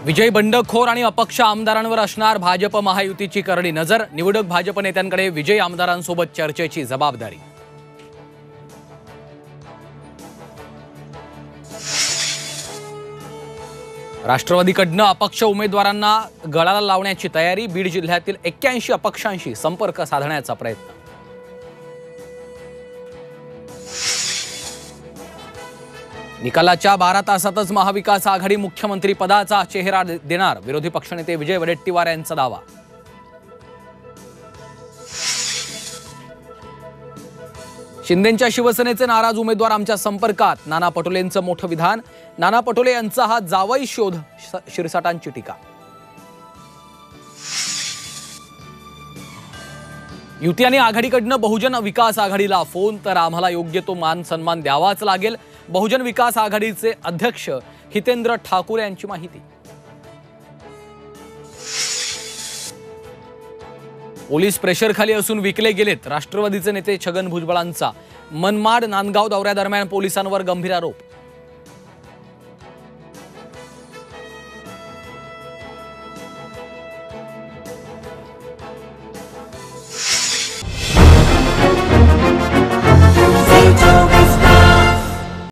विजय बंडखोर आणि अपक्ष आमदारांवर असणार भाजप महायुतीची करडी नजर। निवडक भाजप नेत्यांकडे विजयी आमदारांसोबत चर्चेची जबाबदारी। राष्ट्रवादीकडनं अपक्ष उमेदवारांना गळाला लावण्याची तयारी। बीड जिल्ह्यातील 81 अपक्षांशी संपर्क साधण्याचा प्रयत्न। निकालाच्या 12 तासातच महाविकास आघाडी मुख्यमंत्री पदाचा चेहरा देणार। विरोधी पक्षनेते विजय वडेट्टीवार यांचा दावा। शिंदेंच्या शिवसेनेचे नाराज उमेदवार आमच्या संपर्कात। नाना पटोलेंचं मोठं विधान। नाना पटोले यांचा हा जावई शोध, शिरसाटांची टीका। युती आणि आघाडीकडनं बहुजन विकास आघाडीला फोन, तर आम्हाला योग्य तो मान सन्मान द्यावाच लागेल। बहुजन विकास आघाडीचे अध्यक्ष हितेंद्र ठाकूर यांची माहिती। पोलीस प्रेशरखाली असून विकले गेलेत। राष्ट्रवादीचे नेते छगन भुजबळांचा मनमाड नांदगाव दौऱ्यादरम्यान पोलिसांवर गंभीर आरोप।